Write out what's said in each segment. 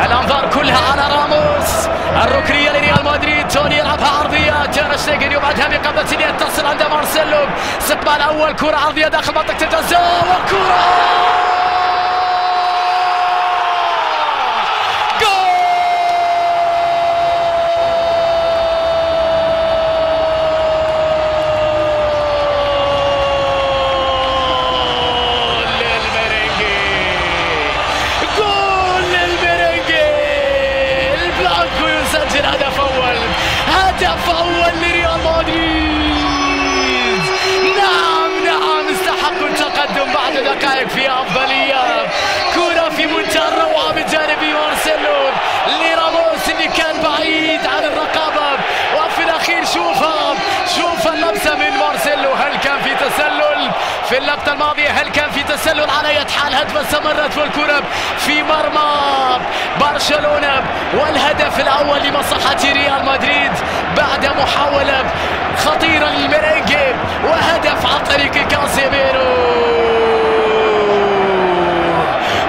الانظار كلها على راموس. الركنيه لريال مدريد. توني يلعبها عرضيه. تير شتيجن يبعدها بقبضه اليد تصل عند مارسيلو. استقبال اول كره عرضيه داخل منطقه الجزاء وكره هدف أول لريال مدريد. نعم استحقوا التقدم بعد دقائق في أفضلية. كرة في منتهى الروعة من جانب مارسيلو لراموس اللي كان بعيد عن الرقابة، وفي الأخير شوف اللمسة من مارسيلو. هل كان في تسلل في اللقطة الماضية؟ هل كان في تسلل؟ على أي حال هجمة استمرت والكرة في مرمى برشلونة، والهدف الأول لمصلحة ريال مدريد بعد محاولة خطيرة للميرينجي وهدف عن طريق كاسيميرو.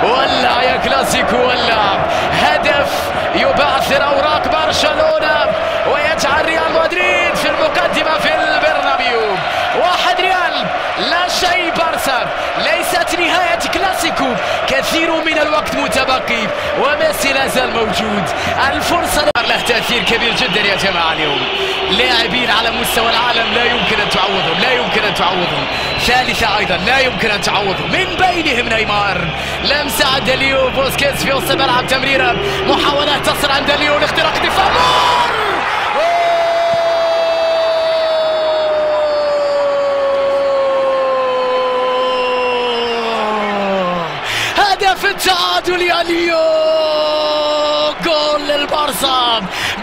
ولع يا كلاسيكو ولع. هدف يبعثر أوراق برشلونة ويجعل ريال مدريد في المقدمة في البرنابيو. 1 ريال لا شيء بارسا. ليست نهاية كلاسيكو، كثير من الوقت متبقي وميسي لا زال موجود. الفرصة له تأثير كبير جدا يا جماعة اليوم. لاعبين على مستوى العالم لا يمكن أن تعوضهم، ثالثة أيضا لا يمكن أن تعوضهم، من بينهم نيمار. لمسة عند ليو. بوسكيتس في وسط الملعب، تمريرة، محاولات تصل عند ليو لاختراق دفاع. هدف التعادل يا ليو.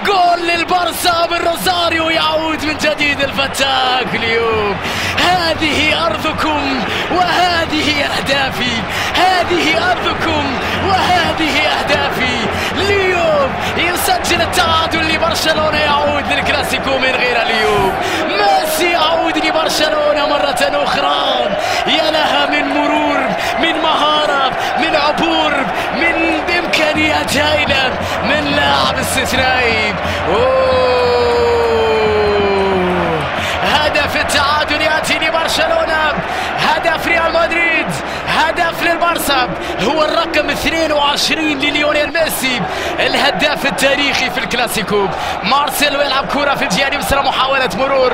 جول للبارسا من روزاريو. يعود من جديد الفتاك ليو. هذه أرضكم وهذه أهدافي، هذه أرضكم وهذه أهدافي. ليو يسجل التعادل لبرشلونة. يعود للكلاسيكو من غير ليو. ميسي يعود لبرشلونة مرة أخرى. يا لها من مرور، من مهارة، من عبور، من إمكانيات هائلة من لاعب استثنائي. هدف التعادل يأتي لبرشلونة. هدف ريال مدريد، هدف للبارسا. هو الرقم 22 لليونيل ميسي، الهداف التاريخي في الكلاسيكو. مارسيلو يلعب كرة في الجهة اليسرى، محاولة مرور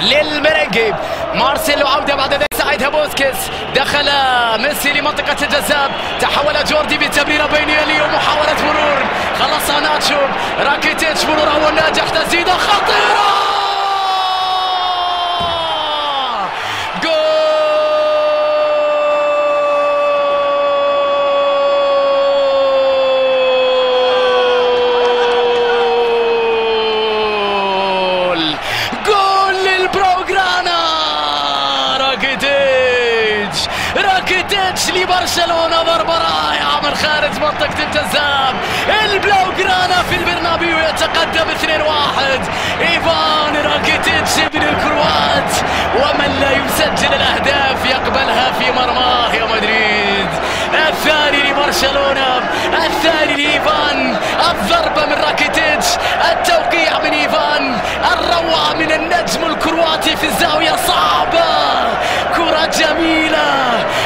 للميرينجي. مارسيلو عودة بعد ذلك ساعدها بوسكيتس. دخل ميسي لمنطقة الجزاء. تحول جوردي بتمريرة بين يلي ومحاولة مرور. خلصها ناتشو. راكيتيتش مرور أول ناجح. تسديدة خطيرة. راكيتيتش لبرشلونة. ضربة رائعة من خارج منطقة الجزاء. البلاوغرانا في البرنابيو يتقدم 2-1. إيفان راكيتيتش ابن الكروات، ومن لا يسجل الأهداف يقبلها في مرماه يا مدريد. الثاني لبرشلونة، الثاني لإيفان. الضربة من راكيتيتش، التوقيع من إيفان، الروعة من النجم الكرواتي في الزاوية. صعبة، كرة جميلة.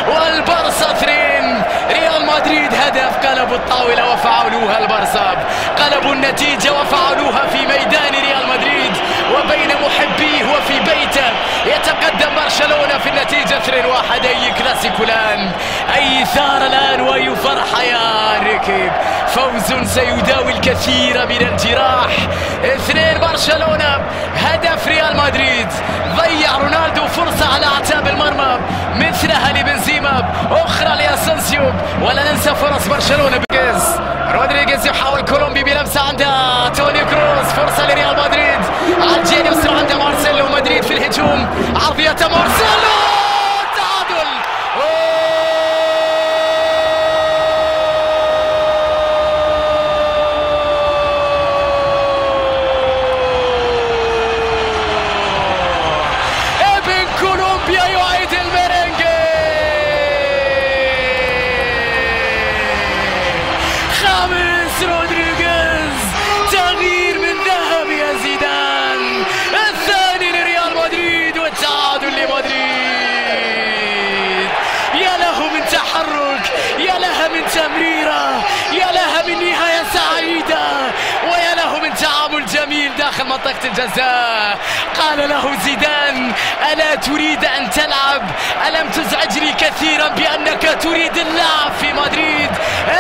والبارسا 2 ريال مدريد هدف. قلبوا الطاولة وفعلوها البارسا، قلبوا النتيجة وفعلوها في ميدان ريال مدريد وبين محبيه وفي بيته. يتقدم برشلونة في النتيجة 2-1. أي كلاسيكو الآن، أي ثار الآن وأي فرحة يا ركب. فوز سيداوي الكثير من الجراح. 2 برشلونة، هدف ريال مدريد. ضيع رونالدو فرصة على أعتاب المرمى مثلها لبنزيما، أخرى لأسنسيو. ولا ننسى فرص برشلونة. رودريغيز يحاول كولومبي بلمسة عند توني كروز. فرصة لريال مدريد على الجهة اليسرى عند مارسيلو. مدريد في الهجوم، عرضية مارسيلو. تعادل. ابن كولومبيا يعيد الميرينجي. خامس منطقة الجزاء. قال له زيدان: ألا تريد أن تلعب؟ ألم تزعجني كثيرا بأنك تريد اللعب في مدريد؟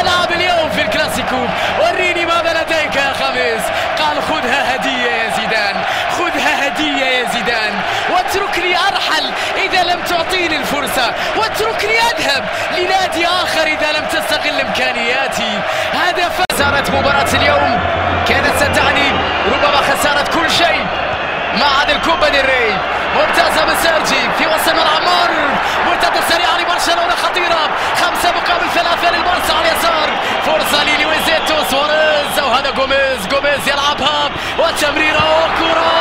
العب اليوم في الكلاسيكو، وريني ماذا لديك يا خميس. قال: خذها هدية يا زيدان، خذها هدية يا زيدان، واتركني أرحل إذا لم تعطيني الفرصة، واتركني أذهب لنادي آخر إذا لم تستغل إمكانياتي. هدف. خسارة مباراة اليوم كانت ستعني ربما خسارة كل شيء ما عدا الكوبا ديل ري. ممتازة من سيرجي في وسط الملعب، مرتدة سريعة لبرشلونة خطيرة، 5-3 للبارسا على اليسار. فرصة للويزيتو سواريز، وهذا جوميز يلعبها وتمريرة وكرة.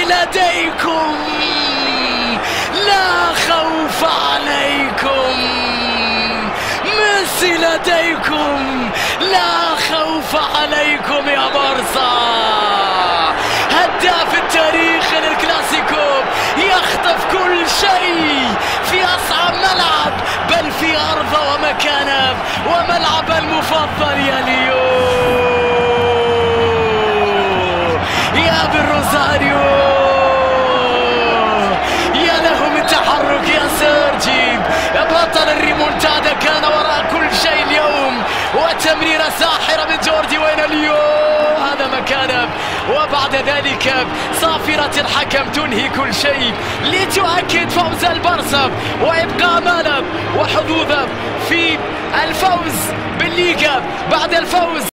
لديكم لا خوف عليكم، ميسي لديكم لا خوف عليكم يا بارسا. هداف التاريخ للكلاسيكو يخطف كل شيء في أصعب ملعب، بل في أرض ومكانه وملعب المفضل يا ليو، يا بالروزاريو. بطل الريمونتادا كان وراء كل شيء اليوم، وتمريرة ساحرة من جوردي وين اليو، هذا مكانه. وبعد ذلك صافرة الحكم تنهي كل شيء لتؤكد فوز البارسا وإبقاء ماله وحظوظه في الفوز بالليغا بعد الفوز